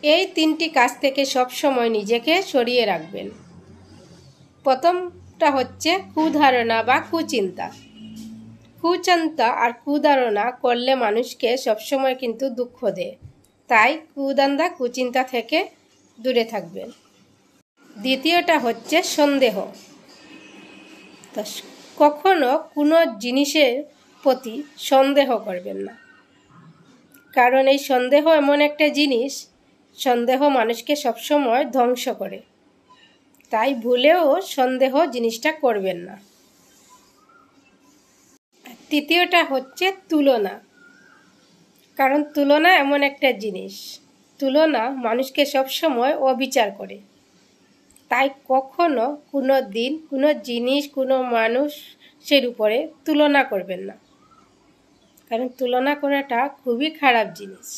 এই তিনটি কাজ থেকে সব সময় নিজেকে সরিয়ে রাখবেন। প্রথমটা হচ্ছে কুধারণা বা কুচিন্তা। কুচিন্তা আর কুধারণা করলে মানুষকে সবসময় কিন্তু দুঃখ দেয়, তাই কুধান্দা কুচিন্তা থেকে দূরে থাকবেন। দ্বিতীয়টা হচ্ছে সন্দেহ। কখনো কোনো জিনিসের প্রতি সন্দেহ করবেন না, কারণ এই সন্দেহ এমন একটা জিনিস, সন্দেহ মানুষকে সবসময় ধ্বংস করে, তাই ভুলেও সন্দেহ জিনিসটা করবেন না। তৃতীয়টা হচ্ছে তুলনা, কারণ তুলনা এমন একটা জিনিস, তুলনা মানুষকে সবসময় অবিচার করে, তাই কখনো কোনো দিন কোনো জিনিস কোনো মানুষের উপরে তুলনা করবেন না, কারণ তুলনা করাটা খুবই খারাপ জিনিস।